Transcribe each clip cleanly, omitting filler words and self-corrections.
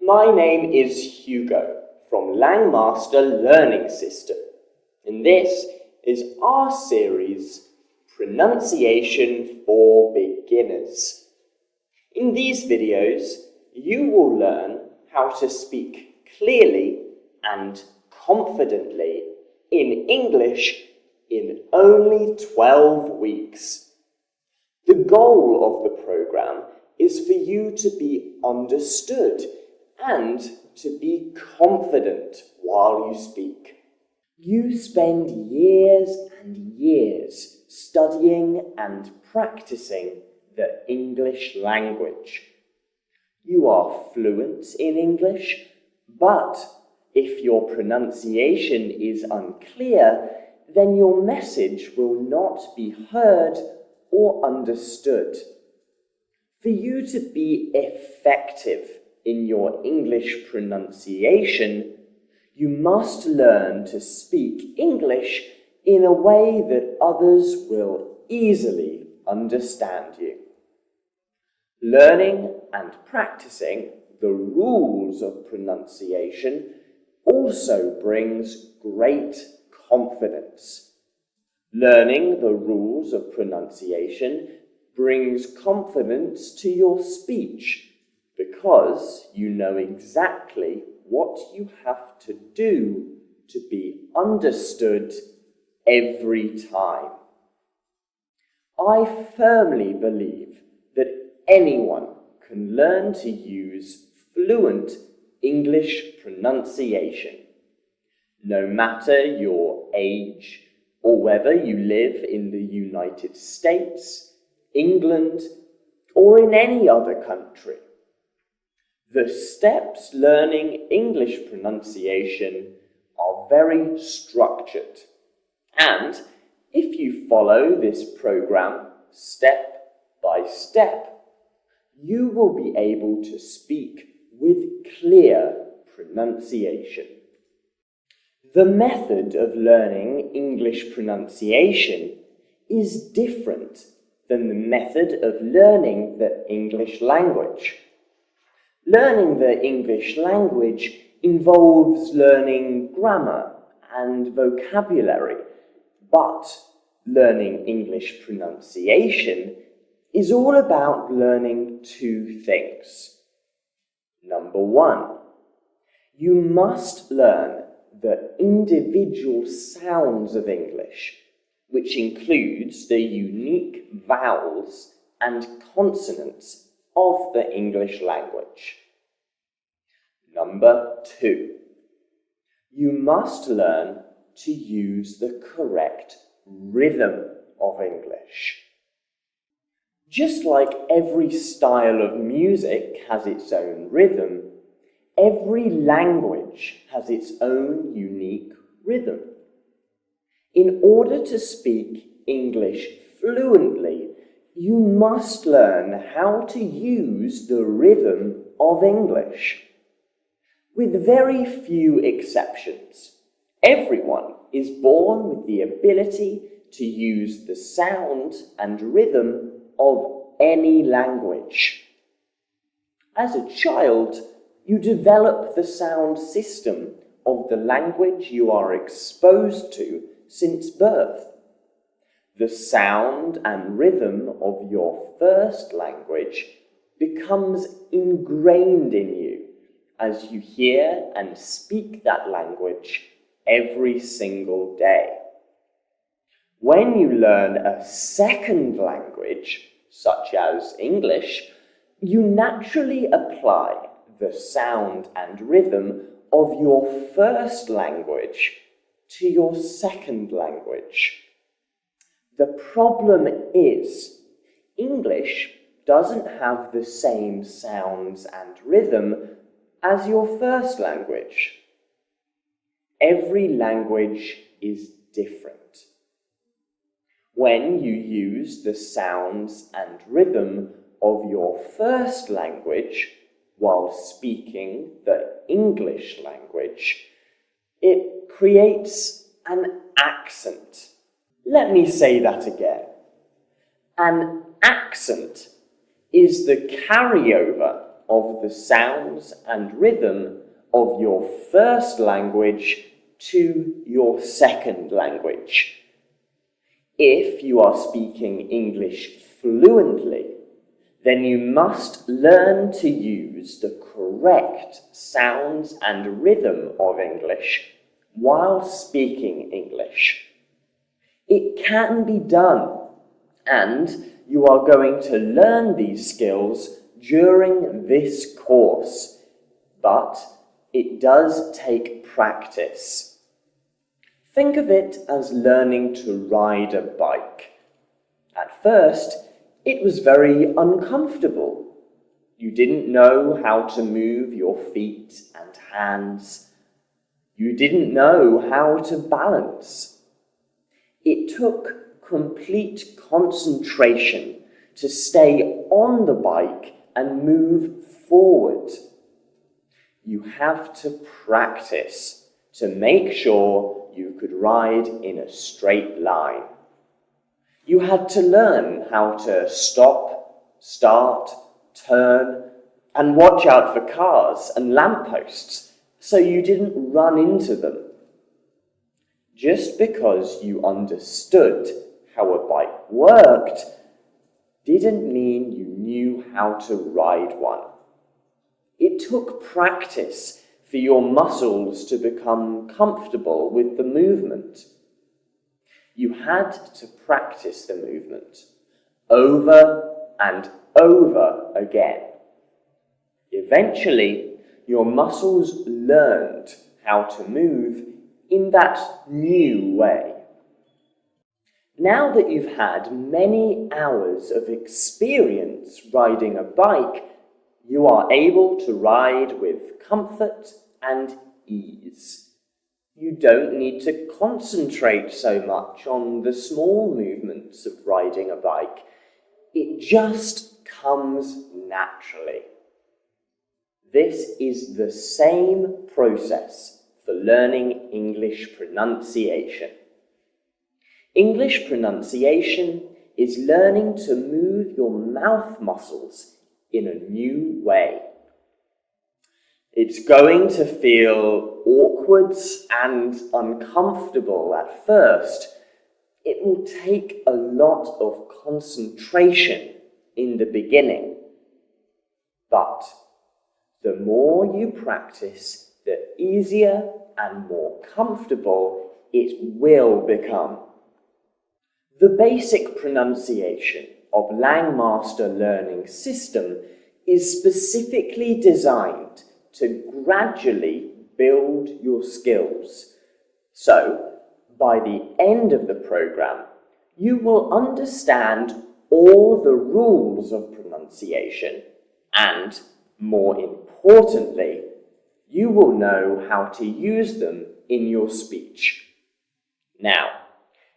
My name is Hugo from Langmaster Learning System, and this is our series, Pronunciation for Beginners. In these videos, you will learn how to speak clearly and confidently in English in only 12 weeks. The goal of the program is for you to be understood and to be confident while you speak. You spend years and years studying and practicing the English language. You are fluent in English, but if your pronunciation is unclear, then your message will not be heard or understood. For you to be effective in your English pronunciation, you must learn to speak English in a way that others will easily understand you. Learning and practicing the rules of pronunciation also brings great confidence. Learning the rules of pronunciation brings confidence to your speech because you know exactly what you have to do to be understood every time. I firmly believe that anyone can learn to use fluent English pronunciation, no matter your age or whether you live in the United States, England, or in any other country. The steps learning English pronunciation are very structured, and if you follow this program step by step, you will be able to speak with clear pronunciation. The method of learning English pronunciation is different than the method of learning the English language. Learning the English language involves learning grammar and vocabulary, but learning English pronunciation is all about learning two things. Number one, you must learn the individual sounds of English, which includes the unique vowels and consonants of the English language. Number two, you must learn to use the correct rhythm of English. Just like every style of music has its own rhythm, every language has its own unique rhythm. In order to speak English fluently, you must learn how to use the rhythm of English. With very few exceptions, everyone is born with the ability to use the sound and rhythm of any language. As a child, you develop the sound system of the language you are exposed to since birth. The sound and rhythm of your first language becomes ingrained in you as you hear and speak that language every single day. When you learn a second language, such as English, you naturally apply the sound and rhythm of your first language to your second language. The problem is, English doesn't have the same sounds and rhythm as your first language. Every language is different. When you use the sounds and rhythm of your first language while speaking the English language, it creates an accent. Let me say that again. An accent is the carryover of the sounds and rhythm of your first language to your second language. If you are speaking English fluently, then you must learn to use the correct sounds and rhythm of English while speaking English. It can be done, and you are going to learn these skills during this course, but it does take practice. Think of it as learning to ride a bike. At first, it was very uncomfortable. You didn't know how to move your feet and hands. You didn't know how to balance. It took complete concentration to stay on the bike and move forward. You have to practice to make sure you could ride in a straight line. You had to learn how to stop, start, turn, and watch out for cars and lampposts so you didn't run into them. Just because you understood how a bike worked didn't mean you knew how to ride one. It took practice for your muscles to become comfortable with the movement. You had to practice the movement over and over again. Eventually, your muscles learned how to move in that new way. Now that you've had many hours of experience riding a bike, you are able to ride with comfort and ease. You don't need to concentrate so much on the small movements of riding a bike. It just comes naturally. This is the same process for learning English pronunciation. English pronunciation is learning to move your mouth muscles in a new way. It's going to feel awkward and uncomfortable at first. It will take a lot of concentration in the beginning. But the more you practice, the easier and more comfortable it will become. The basic pronunciation of Langmaster Learning System is specifically designed to gradually build your skills. So, by the end of the program, you will understand all the rules of pronunciation and, more importantly, you will know how to use them in your speech. Now,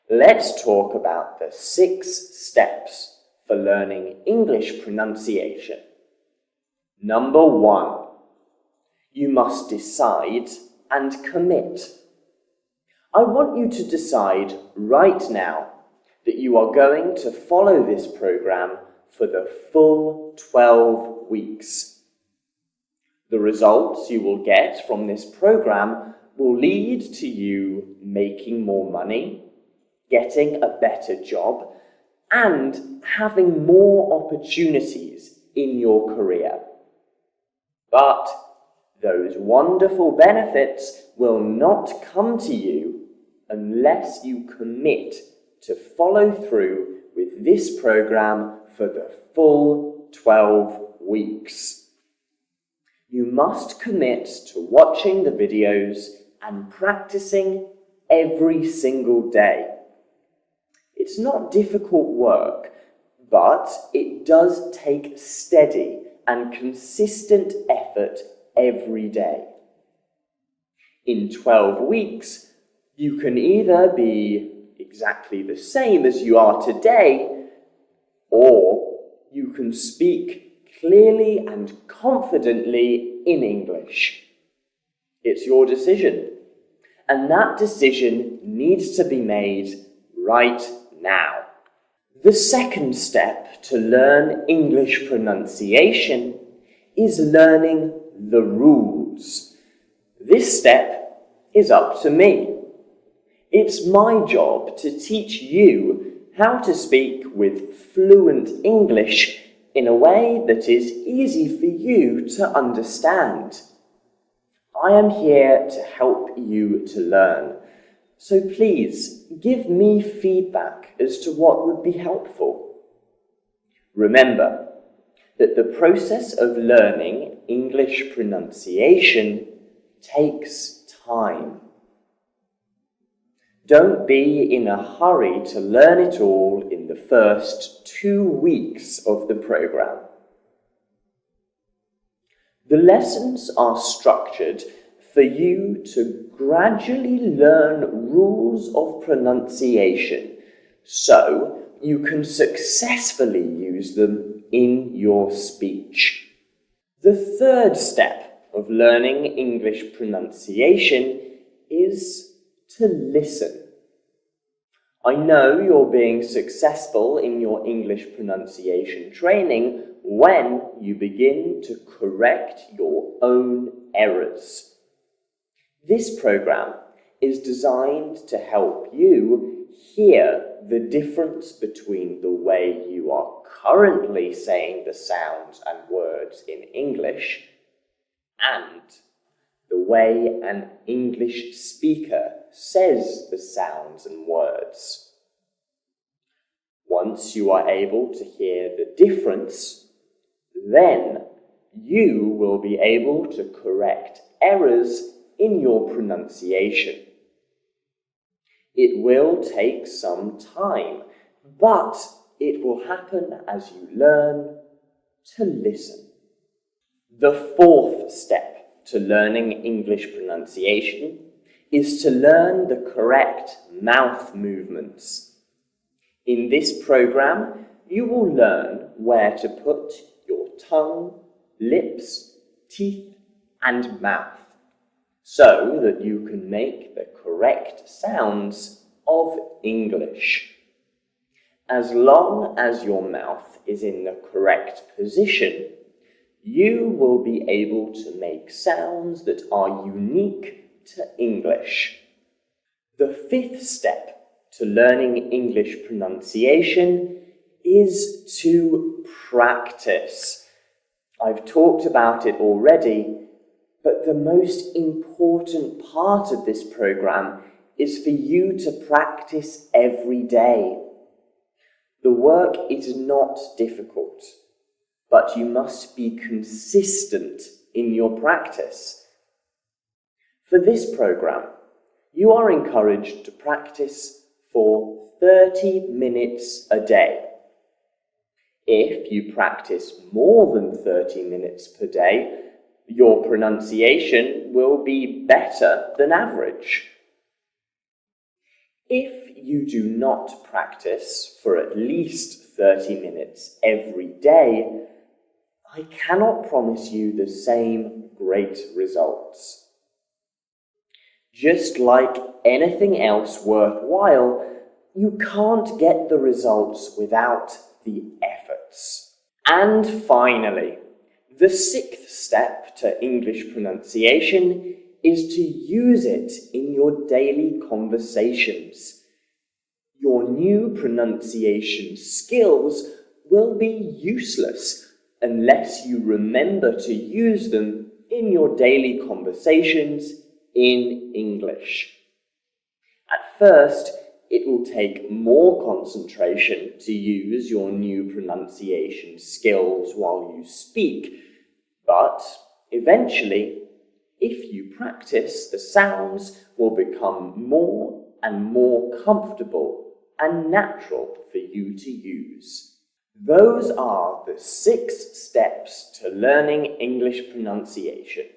let's talk about the 6 steps for learning English pronunciation. Number 1. You must decide and commit. I want you to decide right now that you are going to follow this program for the full 12 weeks. The results you will get from this program will lead to you making more money, getting a better job, and having more opportunities in your career. But those wonderful benefits will not come to you unless you commit to follow through with this program for the full 12 weeks. You must commit to watching the videos and practicing every single day. It's not difficult work, but it does take steady and consistent effort every day. In 12 weeks, you can either be exactly the same as you are today, or you can speak clearly and confidently in English. It's your decision, and that decision needs to be made right now. The second step to learn English pronunciation is learning the rules. This step is up to me. It's my job to teach you how to speak with fluent English in a way that is easy for you to understand. I am here to help you to learn, so please give me feedback as to what would be helpful. Remember that the process of learning English pronunciation takes time. Don't be in a hurry to learn it all in the first 2 weeks of the program. The lessons are structured for you to gradually learn rules of pronunciation so you can successfully use them in your speech. The third step of learning English pronunciation is to listen. I know you're being successful in your English pronunciation training when you begin to correct your own errors. This program is designed to help you hear the difference between the way you are currently saying the sounds and words in English and the way an English speaker says the sounds and words. Once you are able to hear the difference, then you will be able to correct errors in your pronunciation. It will take some time, but it will happen as you learn to listen. The fourth step to learning English pronunciation is to learn the correct mouth movements. In this program, you will learn where to put your tongue, lips, teeth, and mouth so that you can make the correct sounds of English. As long as your mouth is in the correct position, you will be able to make sounds that are unique to English. The fifth step to learning English pronunciation is to practice. I've talked about it already, but the most important part of this program is for you to practice every day. The work is not difficult, but you must be consistent in your practice. For this program, you are encouraged to practice for 30 minutes a day. If you practice more than 30 minutes per day, your pronunciation will be better than average. If you do not practice for at least 30 minutes every day, I cannot promise you the same great results. Just like anything else worthwhile, you can't get the results without the efforts. And finally, the sixth step to English pronunciation is to use it in your daily conversations. Your new pronunciation skills will be useless unless you remember to use them in your daily conversations in English. At first, it will take more concentration to use your new pronunciation skills while you speak, but eventually, if you practice, the sounds will become more and more comfortable and natural for you to use. Those are the 6 steps to learning English pronunciation,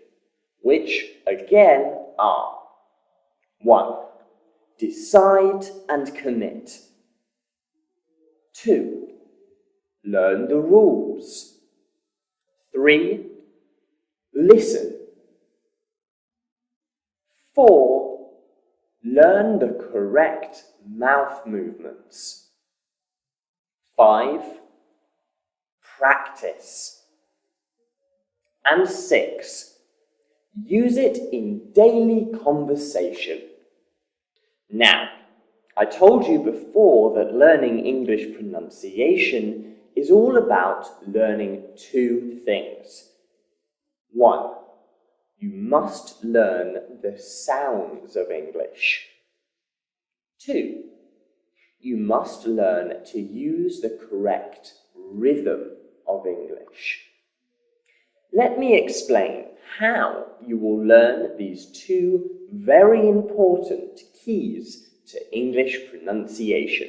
which again are: 1. Decide and commit. 2. Learn the rules. 3. Listen. 4. Learn the correct mouth movements. 5. Practice. And 6. Use it in daily conversation. Now, I told you before that learning English pronunciation is all about learning 2 things. 1. You must learn the sounds of English. 2. You must learn to use the correct rhythm of English. Let me explain how you will learn these 2 very important keys to English pronunciation.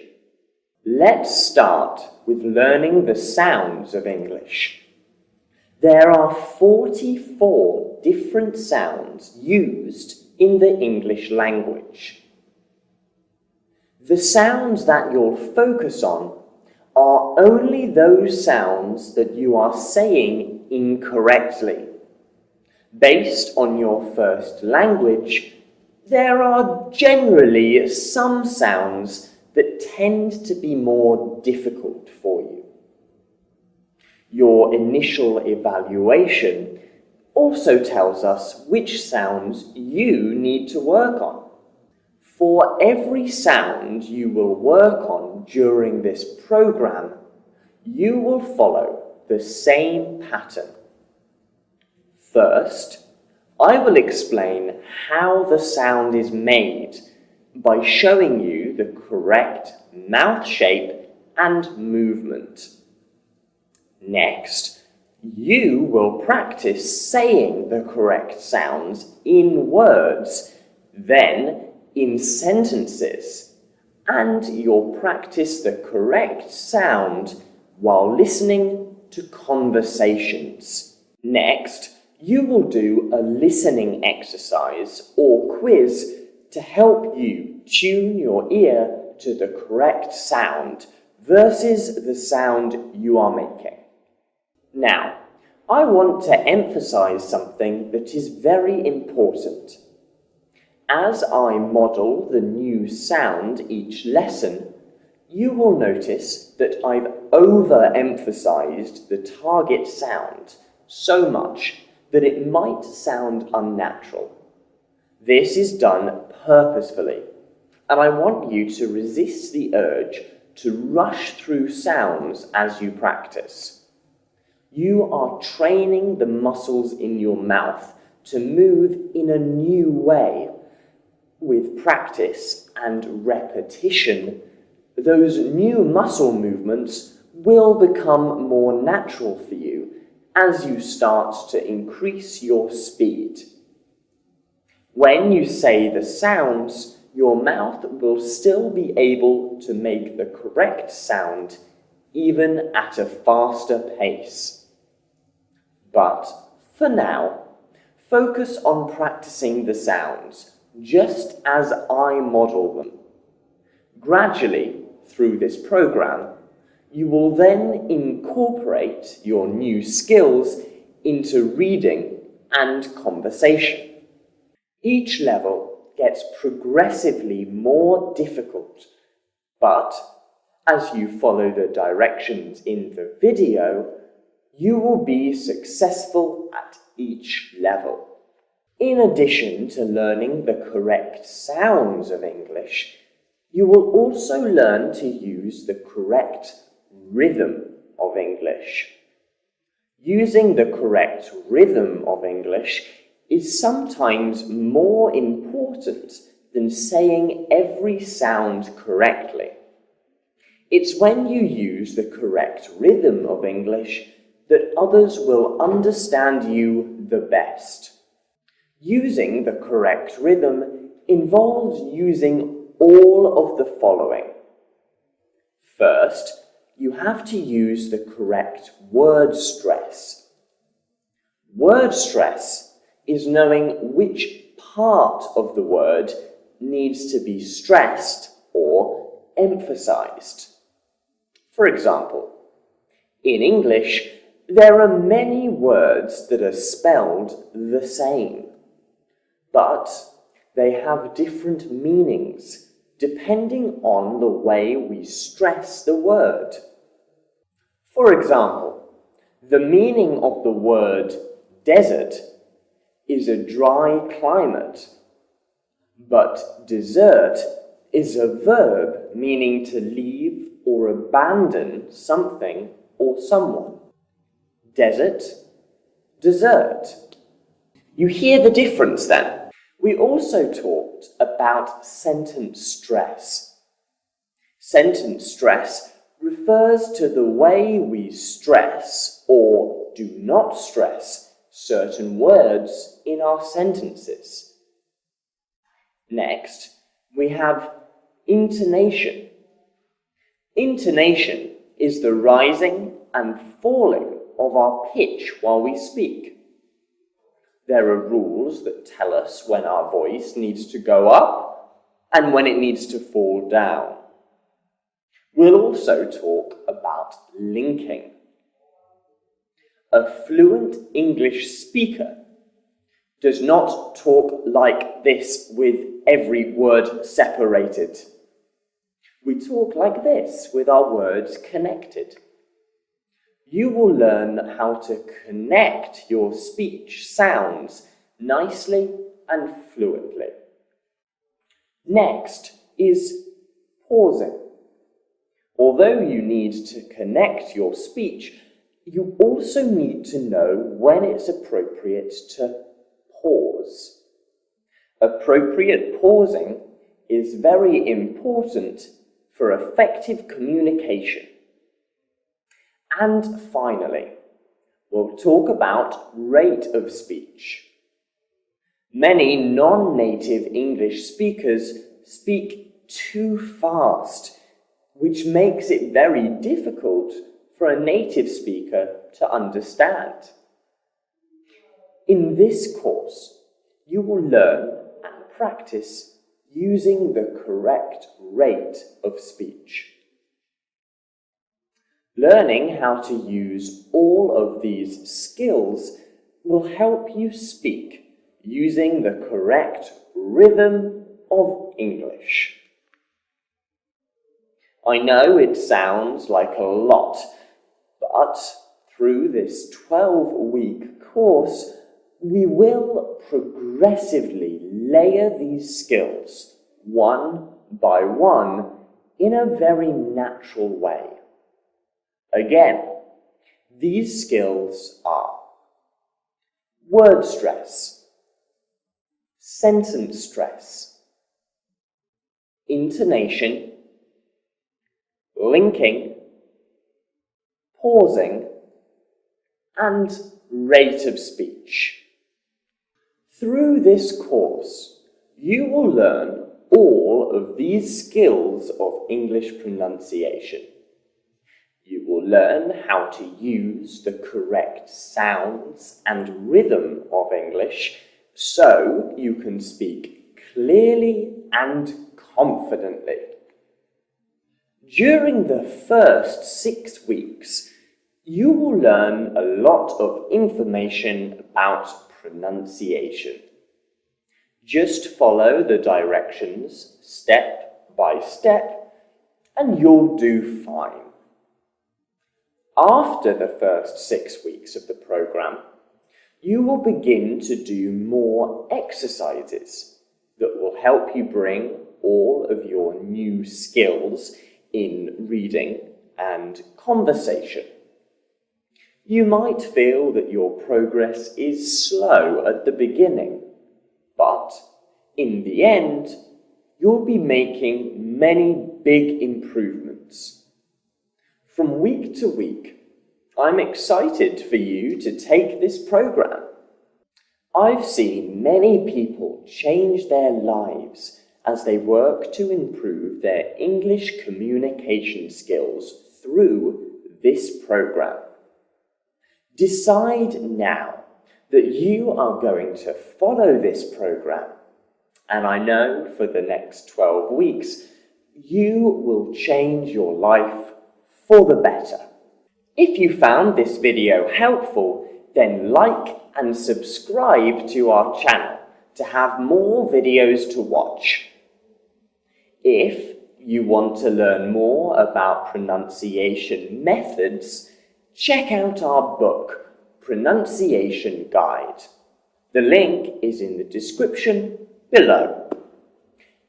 Let's start with learning the sounds of English. There are 44 different sounds used in the English language. The sounds that you'll focus on are only those sounds that you are saying incorrectly. Based on your first language, there are generally some sounds that tend to be more difficult for you. Your initial evaluation also tells us which sounds you need to work on. For every sound you will work on during this program, you will follow the same pattern. First, I will explain how the sound is made by showing you the correct mouth shape and movement. Next, you will practice saying the correct sounds in words, then in sentences, and you'll practice the correct sound while listening to conversations. Next, you will do a listening exercise or quiz to help you tune your ear to the correct sound versus the sound you are making. Now, I want to emphasize something that is very important. As I model the new sound each lesson, you will notice that I've overemphasized the target sound so much that it might sound unnatural. This is done purposefully, and I want you to resist the urge to rush through sounds as you practice. You are training the muscles in your mouth to move in a new way. With practice and repetition, those new muscle movements will become more natural for you as you start to increase your speed. When you say the sounds, your mouth will still be able to make the correct sound even at a faster pace. But for now, focus on practicing the sounds just as I model them. Gradually, through this program, you will then incorporate your new skills into reading and conversation. Each level gets progressively more difficult, but as you follow the directions in the video, you will be successful at each level. In addition to learning the correct sounds of English, you will also learn to use the correct rhythm of English. Using the correct rhythm of English is sometimes more important than saying every sound correctly. It's when you use the correct rhythm of English that others will understand you the best. Using the correct rhythm involves using all of the following. First, you have to use the correct word stress. Word stress is knowing which part of the word needs to be stressed or emphasized. For example, in English, there are many words that are spelled the same, but they have different meanings depending on the way we stress the word. For example, the meaning of the word desert is a dry climate, but desert is a verb meaning to leave or abandon something or someone. Desert, desert. You hear the difference then? We also talked about sentence stress. Sentence stress refers to the way we stress or do not stress certain words in our sentences. Next, we have intonation. Intonation is the rising and falling of our pitch while we speak. There are rules that tell us when our voice needs to go up and when it needs to fall down. We'll also talk about linking. A fluent English speaker does not talk like this with every word separated. We talk like this with our words connected. You will learn how to connect your speech sounds nicely and fluently. Next is pausing. Although you need to connect your speech, you also need to know when it's appropriate to pause. Appropriate pausing is very important for effective communication. And finally, we'll talk about rate of speech. Many non-native English speakers speak too fast, which makes it very difficult for a native speaker to understand. In this course, you will learn and practice using the correct rate of speech. Learning how to use all of these skills will help you speak using the correct rhythm of English. I know it sounds like a lot, but through this 12-week course, we will progressively layer these skills one by one in a very natural way. Again, these skills are word stress, sentence stress, intonation, linking, pausing, and rate of speech. Through this course, you will learn all of these skills of English pronunciation. You will learn how to use the correct sounds and rhythm of English so you can speak clearly and confidently. During the first 6 weeks, you will learn a lot of information about pronunciation. Just follow the directions step by step and you'll do fine. After the first 6 weeks of the program, you will begin to do more exercises that will help you bring all of your new skills in reading and conversation. You might feel that your progress is slow at the beginning, but in the end, you'll be making many big improvements. From week to week, I'm excited for you to take this program. I've seen many people change their lives as they work to improve their English communication skills through this program. Decide now that you are going to follow this program, and I know for the next 12 weeks, you will change your life for the better. If you found this video helpful, then like and subscribe to our channel to have more videos to watch. If you want to learn more about pronunciation methods, check out our book, pronunciation guide. The link is in the description below.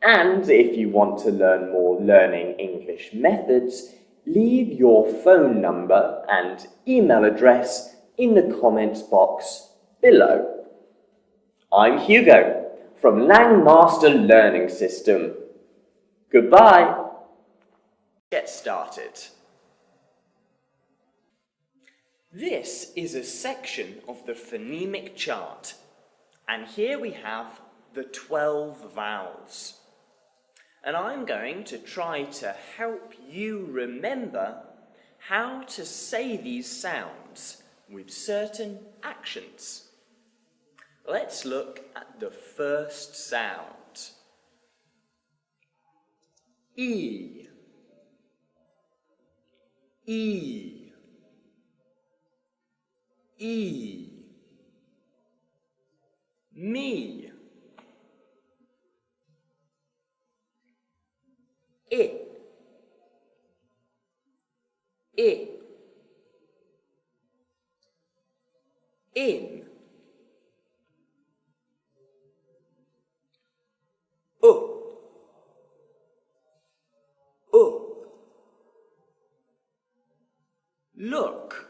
And if you want to learn more learning English methods, leave your phone number and email address in the comments box below. I'm Hugo from Langmaster Learning System. Goodbye. Get started. This is a section of the phonemic chart, and here we have the 12 vowels. And I'm going to try to help you remember how to say these sounds with certain actions. Let's look at the first sound. E. E. E. Me. I. I. In. Look.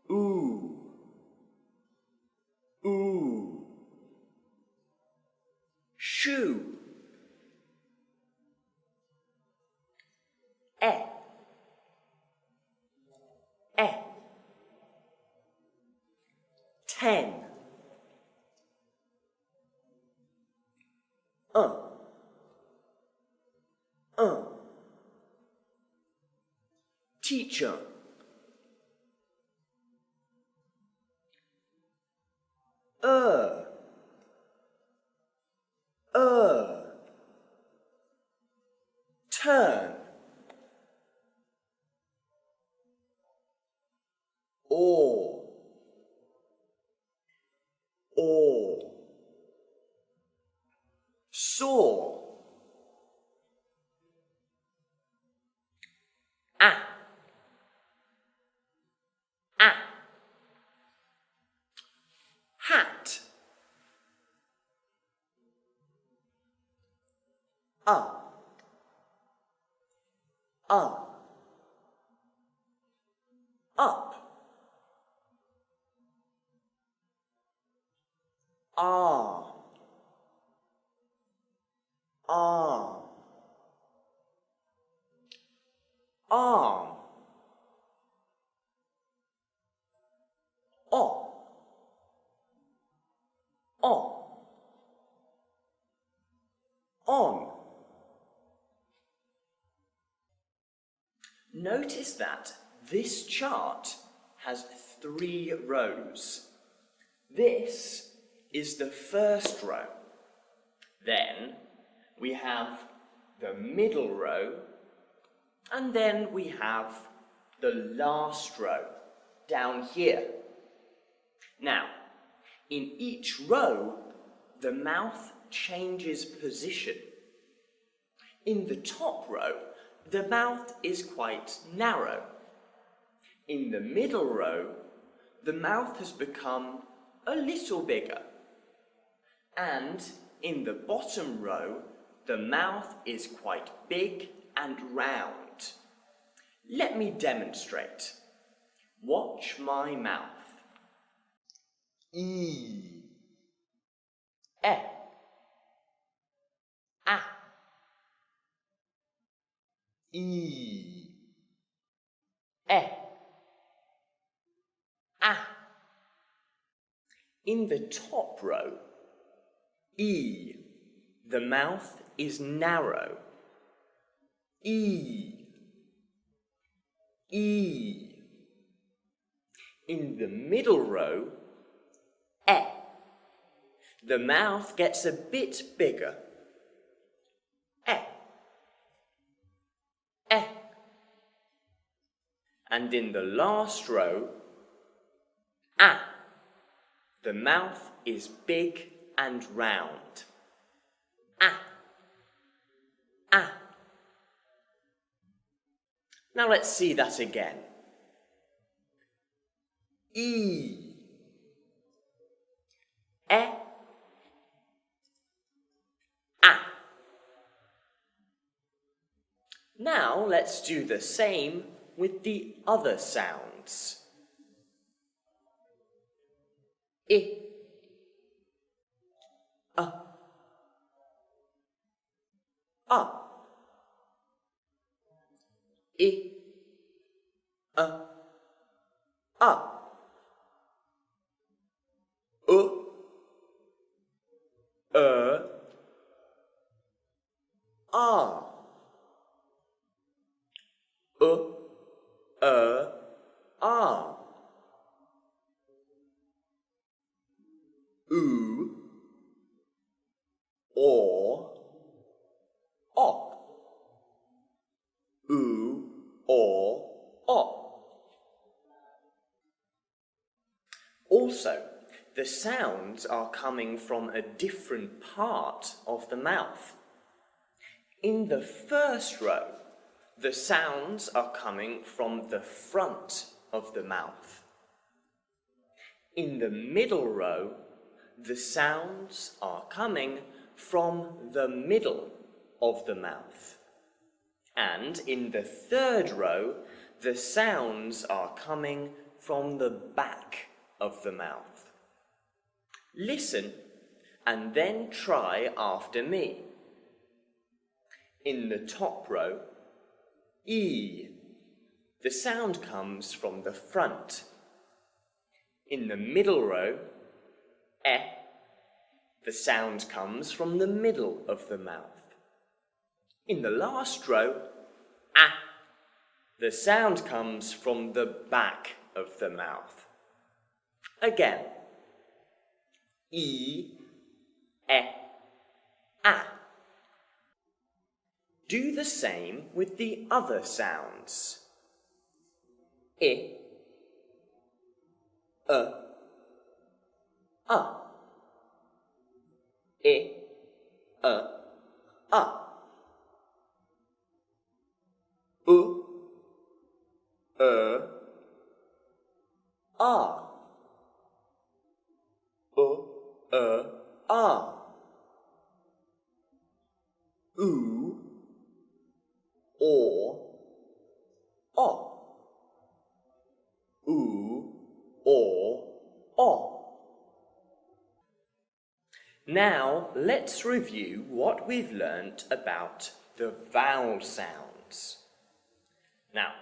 Ooh. Ooh. Shoe. Eh. Eh. 10. Teacher. Turn. Or. Saw. Ah. Hat. Up. Ah. Arm. On. Notice that this chart has 3 rows. This is the first row. Then we have the middle row, and then we have the last row down here. Now, in each row, the mouth changes position. In the top row, the mouth is quite narrow. In the middle row, the mouth has become a little bigger. And in the bottom row, the mouth is quite big and round. Let me demonstrate. Watch my mouth. E. E. A. E. E. A. In the top row, E, the mouth is narrow. E. E. In the middle row, E, the mouth gets a bit bigger. E. E. And in the last row, A, the mouth is big and round. A. A. Now let's see that again. E, a. Now let's do the same with the other sounds. I, a, I, a, a, or, o. Also, the sounds are coming from a different part of the mouth. In the first row, the sounds are coming from the front of the mouth. In the middle row, the sounds are coming from the middle of the mouth. And in the third row, the sounds are coming from the back of the mouth. Listen and then try after me. In the top row, E, the sound comes from the front. In the middle row, E, the sound comes from the middle of the mouth. In the last row, A, the sound comes from the back of the mouth. Again, E, A. Do the same with the other sounds. I, I, or. Now let's review what we've learnt about the vowel sounds. Now,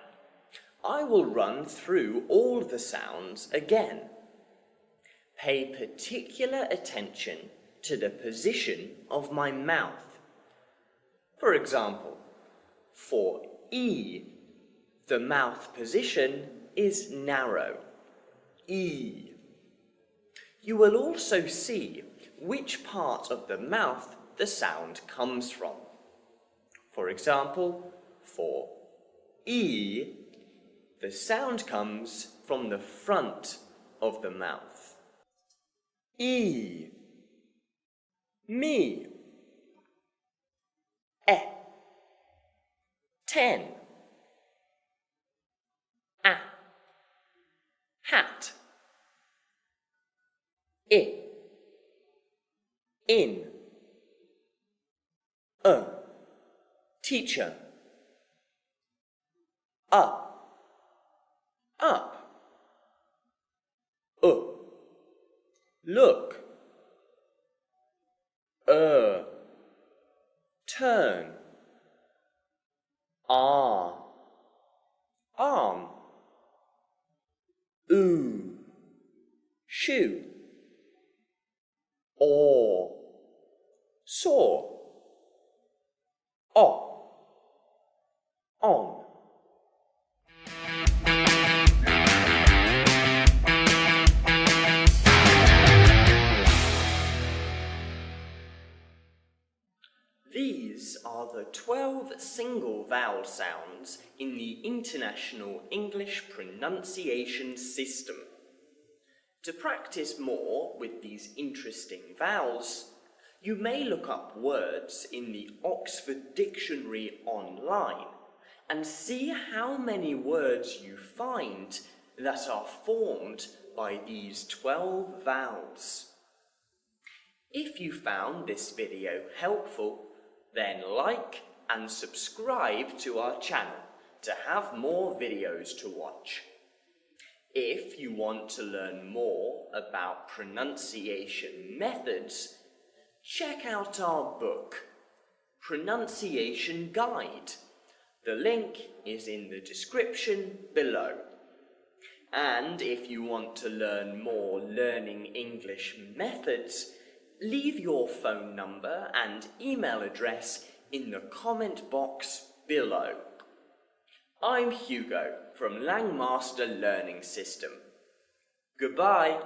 I will run through all the sounds again. Pay particular attention to the position of my mouth. For example, for E, the mouth position is narrow, E. You will also see which part of the mouth the sound comes from. For example, for E, the sound comes from the front of the mouth. E, me, e, 10, a, hat, I, in, teacher, up, look, turn, arm, shoe, or, saw, on. These are the 12 single vowel sounds in the International English Pronunciation System. To practice more with these interesting vowels, you may look up words in the Oxford Dictionary online and see how many words you find that are formed by these 12 vowels. If you found this video helpful, then like and subscribe to our channel to have more videos to watch. If you want to learn more about pronunciation methods, check out our book, Pronunciation Guide. The link is in the description below. And if you want to learn more learning English methods, leave your phone number and email address in the comment box below. I'm Hugo from Langmaster Learning System. Goodbye.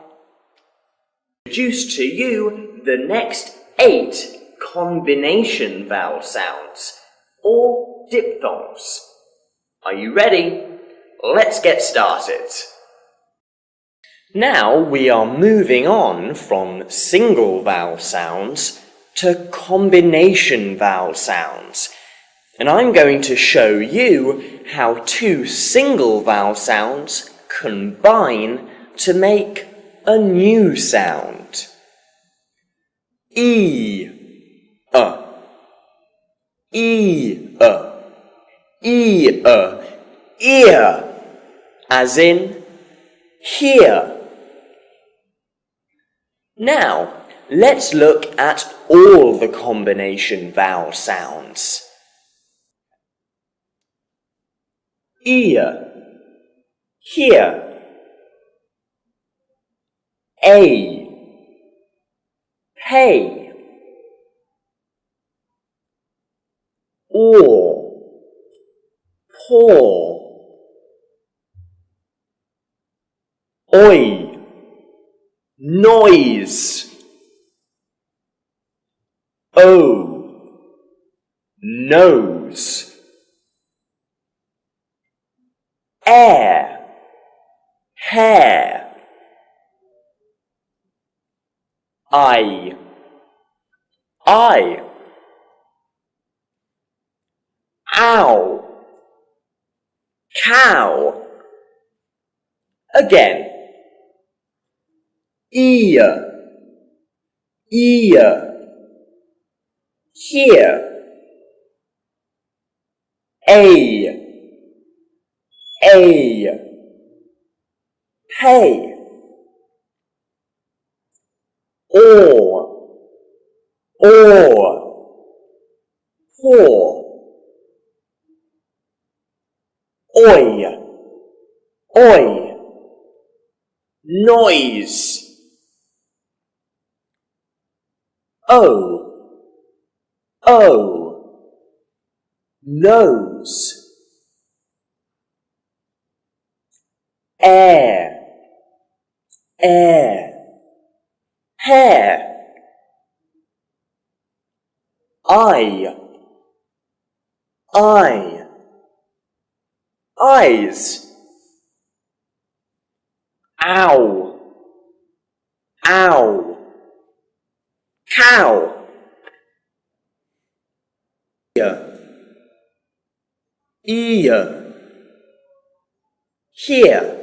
Introduce to you the next 8 combination vowel sounds, or diphthongs. Are you ready? Let's get started. Now we are moving on from single vowel sounds to combination vowel sounds. And I'm going to show you how 2 single vowel sounds combine to make a new sound. E-a, e-a, e-a, ear, as in here. Now, let's look at all the combination vowel sounds. Ear, here. A, pay. Or, pour. Oi, noise. O, nose. Air, hair. I, ow, cow. Again. Ear, here. A, pay. Or, pour. Oi, noise. O, nose. Air, hair. I, eyes. Ow, cow. Ear, here.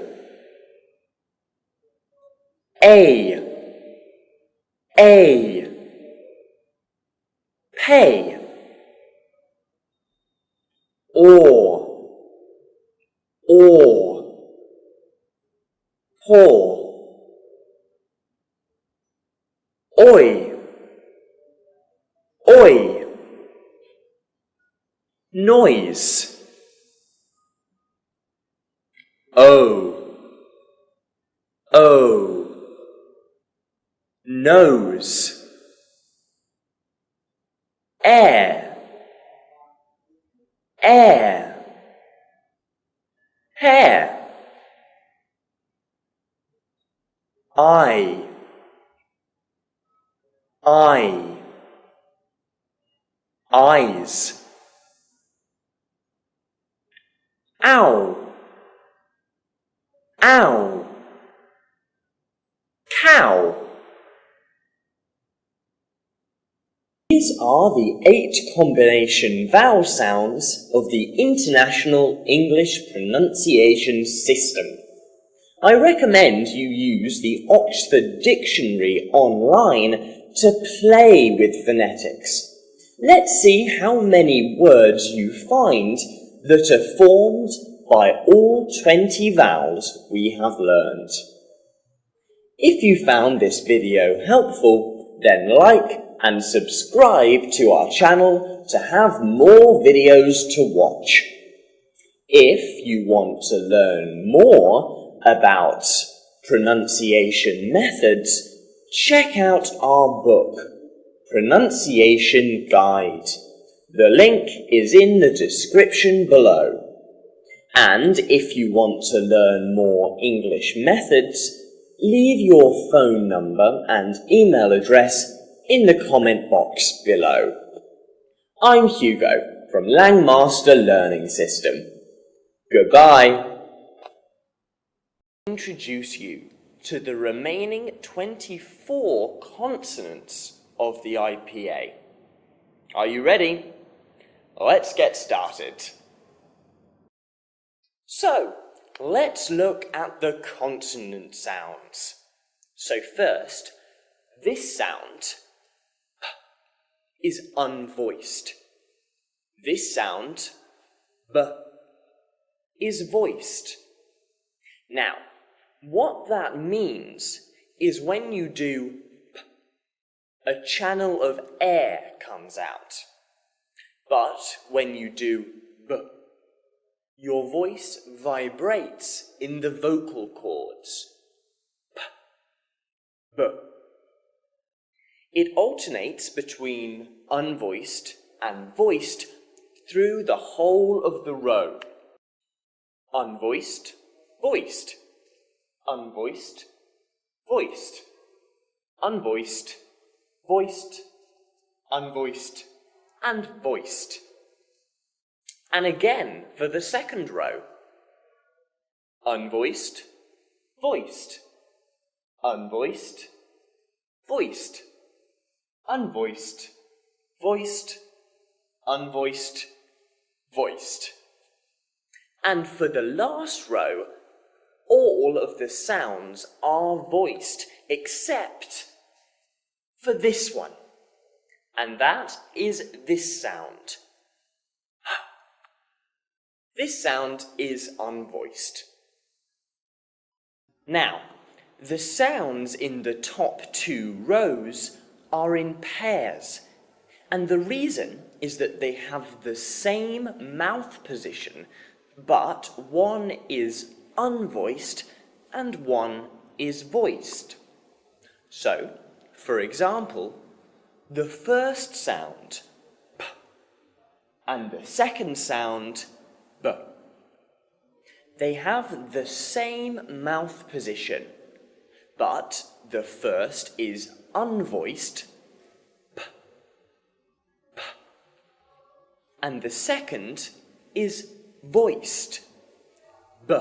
A, pay. Or, pour. Oi, noise. O, nose. Air, hair. I, eyes. Ow, cow. These are the 8 combination vowel sounds of the International English Pronunciation System. I recommend you use the Oxford Dictionary online to play with phonetics. Let's see how many words you find that are formed by all 20 vowels we have learned. If you found this video helpful, then like and subscribe to our channel to have more videos to watch. If you want to learn more about pronunciation methods, check out our book, Pronunciation Guide. The link is in the description below. And if you want to learn more English methods, leave your phone number and email address in the comment box below. I'm Hugo from Langmaster Learning System. Goodbye. Introduce you to the remaining 24 consonants of the IPA. Are you ready? Let's get started. So, let's look at the consonant sounds. So first, this sound is unvoiced. This sound, b, is voiced. Now, what that means is when you do p, a channel of air comes out. But when you do b, your voice vibrates in the vocal cords. P, b. It alternates between unvoiced and voiced through the whole of the row. Unvoiced, voiced. Unvoiced, voiced. Unvoiced, voiced. Unvoiced, and voiced. And again for the second row. Unvoiced, voiced. Unvoiced, voiced. Unvoiced, voiced. Unvoiced, voiced. And for the last row, all of the sounds are voiced except for this one. And that is this sound. This sound is unvoiced. Now, the sounds in the top two rows are in pairs, and the reason is that they have the same mouth position, but one is unvoiced and one is voiced. So, for example, the first sound, p, and the second sound, b, they have the same mouth position, but the first is unvoiced, p, p, and the second is voiced, b,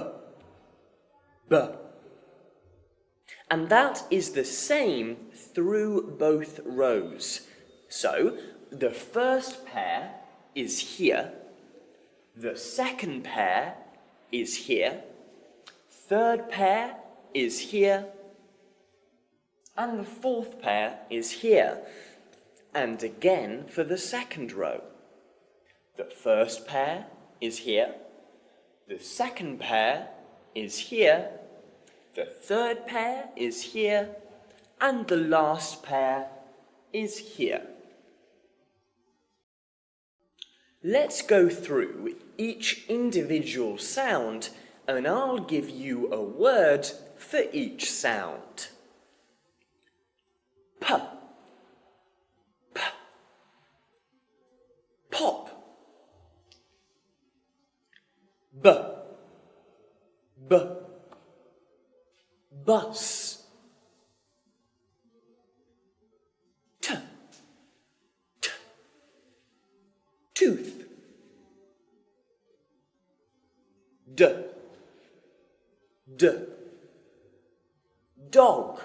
b. And that is the same through both rows. So, the first pair is here, the second pair is here, third pair is here, and the fourth pair is here. And again for the second row. The first pair is here, the second pair is here, the third pair is here, and the last pair is here. Let's go through each individual sound, and I'll give you a word for each sound. P, p, pop. B, b, bus. T, t, tooth. D, d, dog.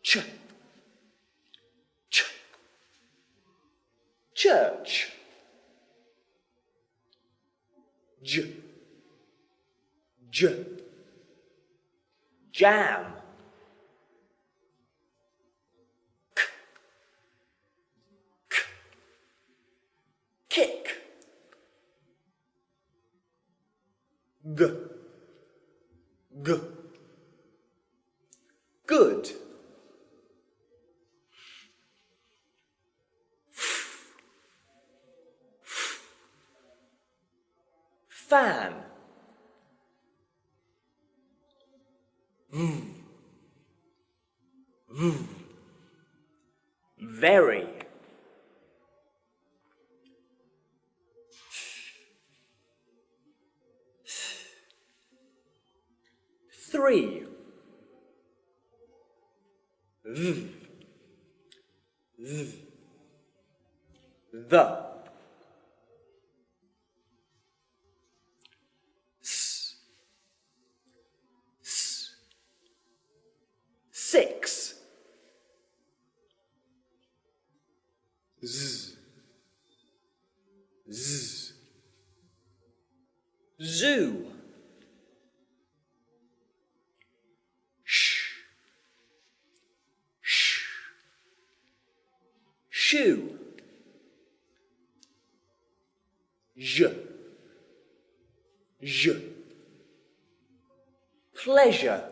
Ch, ch, church. J, jam, kick, good, fan, very, 3, the, s, 6, zoo, shoe, pleasure,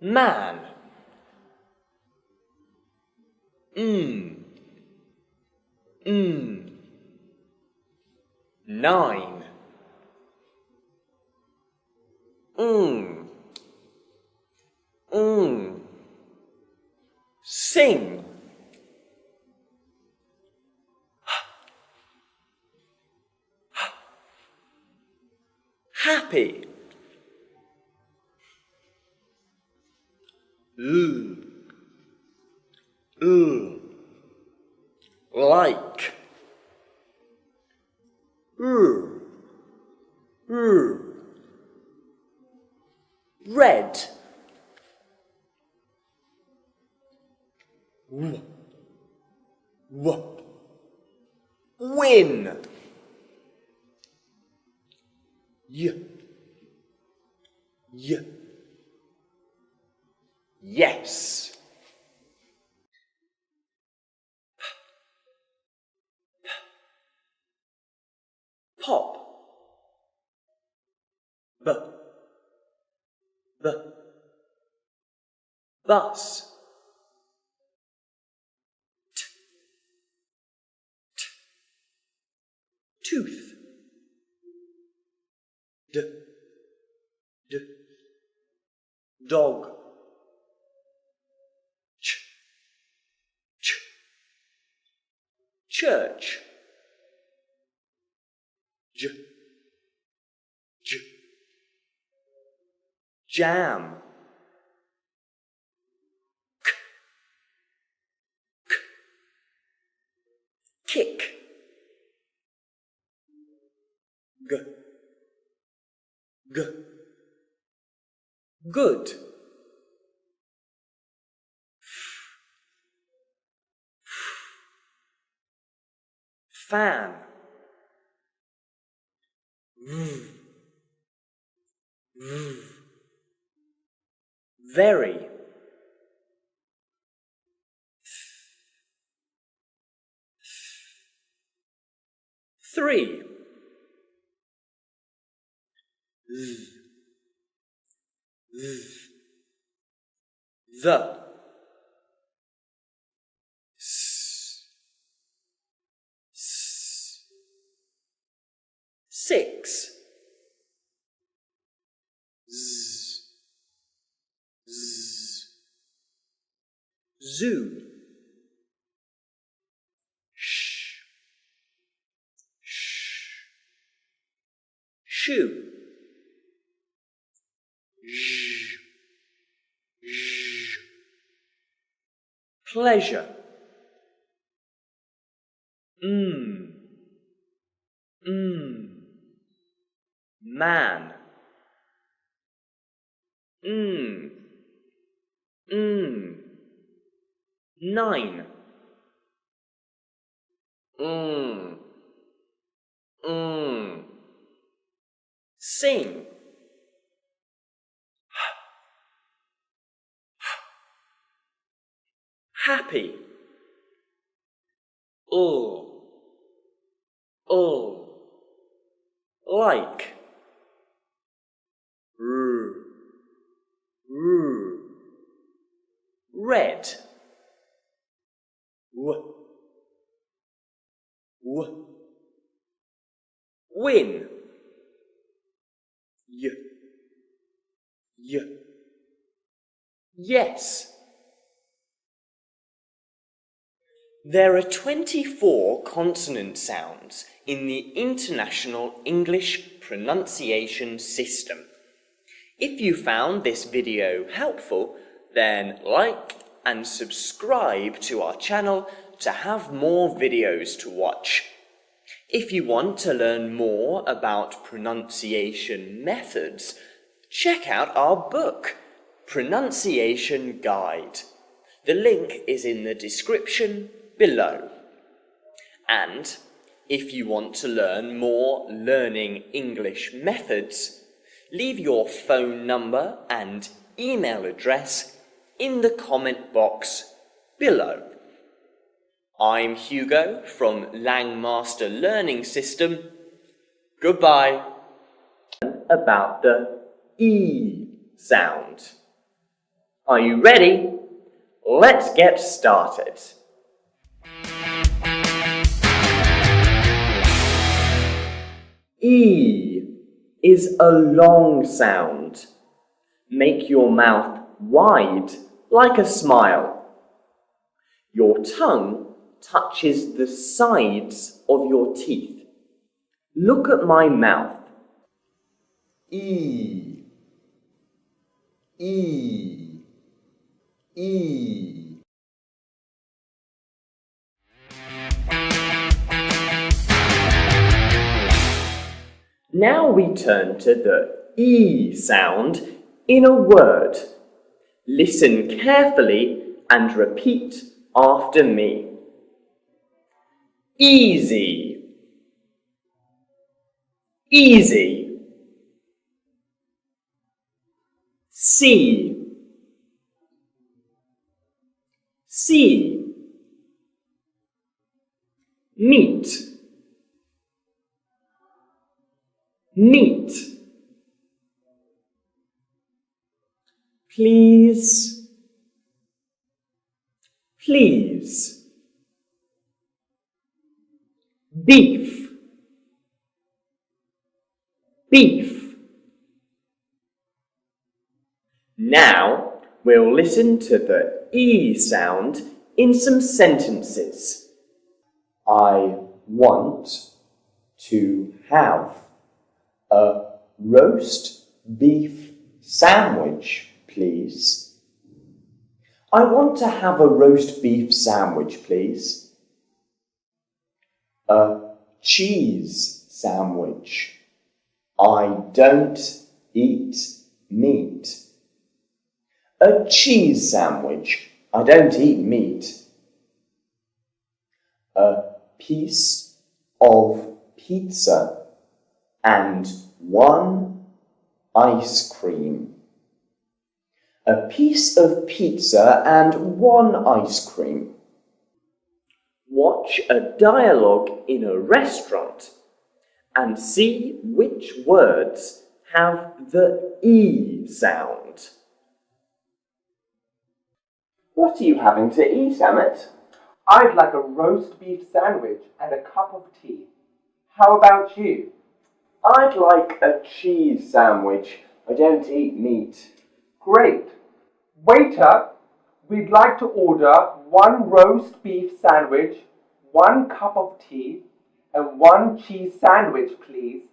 man, 9, sing, happy, like, red, win, yes, pop, bus, tooth, dog, church, jam, kick, good, fan, 3, the, 6, zoo, shoe, pleasure, man, 9, Sing. Happy. Like. Red. Win. Yes. There are 24 consonant sounds in the International English Pronunciation System. If you found this video helpful, then like and subscribe to our channel to have more videos to watch. If you want to learn more about pronunciation methods, check out our book, Pronunciation Guide. The link is in the description below. And if you want to learn more learning English methods, leave your phone number and email address in the comment box below. I'm Hugo from Langmaster Learning System. Goodbye. About the E sound. Are you ready? Let's get started. E is a long sound. Make your mouth wide like a smile. Your tongue touches the sides of your teeth. Look at my mouth. E, E, E. Now we turn to the E sound in a word. Listen carefully and repeat after me. Easy, easy. See, see. Meet, meet. Please, please. Beef, beef. Now we'll listen to the E sound in some sentences. I want to have a roast beef sandwich, please. I want to have a roast beef sandwich, please. A cheese sandwich. I don't eat meat. A cheese sandwich. I don't eat meat. A piece of pizza and one ice cream. A piece of pizza and one ice cream. Watch a dialogue in a restaurant and see which words have the E sound. What are you having to eat, Emmett? I'd like a roast beef sandwich and a cup of tea. How about you? I'd like a cheese sandwich. I don't eat meat. Great. Waiter, we'd like to order one roast beef sandwich, one cup of tea, and one cheese sandwich, please.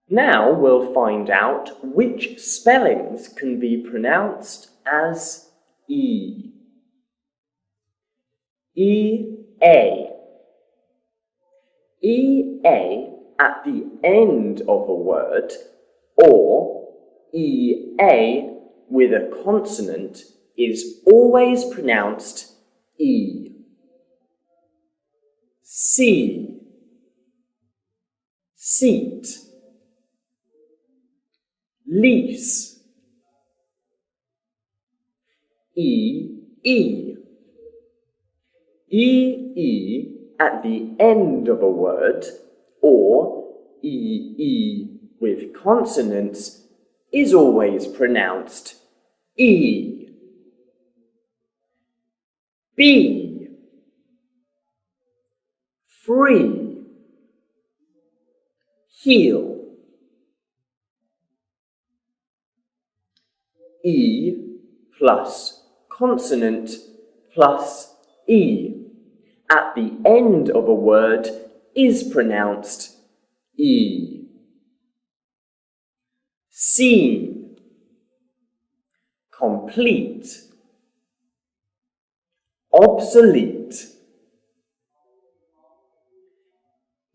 Now we'll find out which spellings can be pronounced as E. E-A. E-A at the end of a word, or E-A with a consonant is always pronounced E. see, seat, lease, e at the end of a word, or with consonants, is always pronounced e. Be, free, heal. E plus consonant plus e at the end of a word is pronounced e. Seen, complete, obsolete.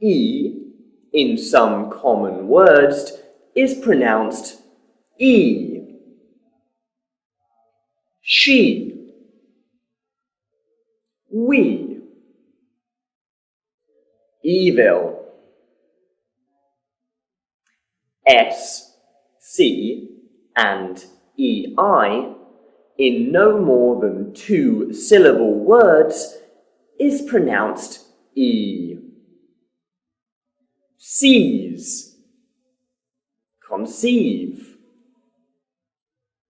E in some common words is pronounced e. She, we, evil. S, C, and EI in no more than 2-syllable words is pronounced e. Seize, conceive,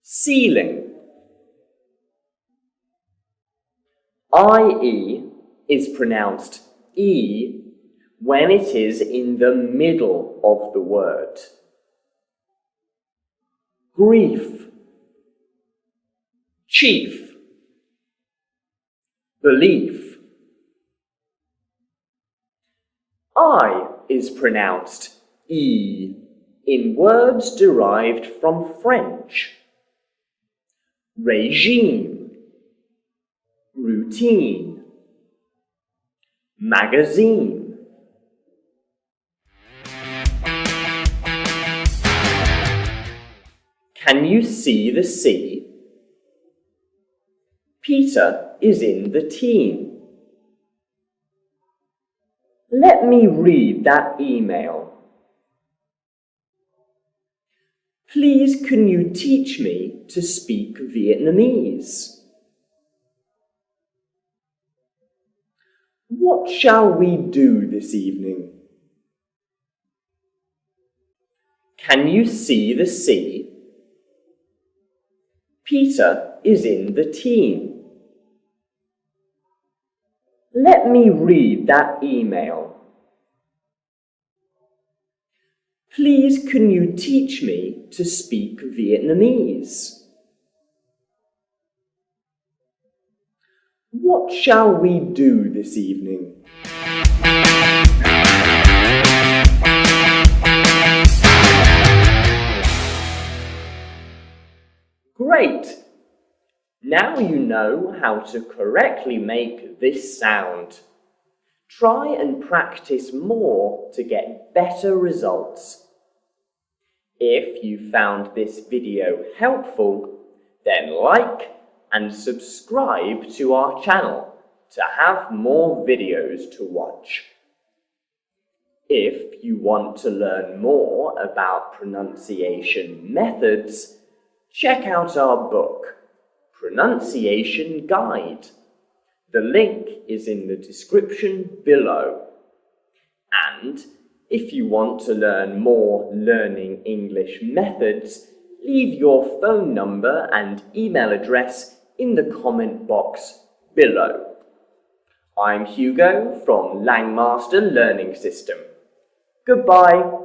ceiling. IE is pronounced E when it is in the middle of the word. Grief, chief, belief. I is pronounced E in words derived from French. Regime, routine, magazine. Can you see the sea? Peter is in the team. Let me read that email. Please, can you teach me to speak Vietnamese? What shall we do this evening? Can you see the sea? Peter is in the team. Let me read that email. Please, can you teach me to speak Vietnamese? What shall we do this evening? Great! Now you know how to correctly make this sound. Try and practice more to get better results. If you found this video helpful, then like and subscribe to our channel to have more videos to watch. If you want to learn more about pronunciation methods, check out our book, Pronunciation Guide. The link is in the description below. And if you want to learn more learning English methods, leave your phone number and email address in the comment box below. I'm Hugo from Langmaster Learning System. Goodbye.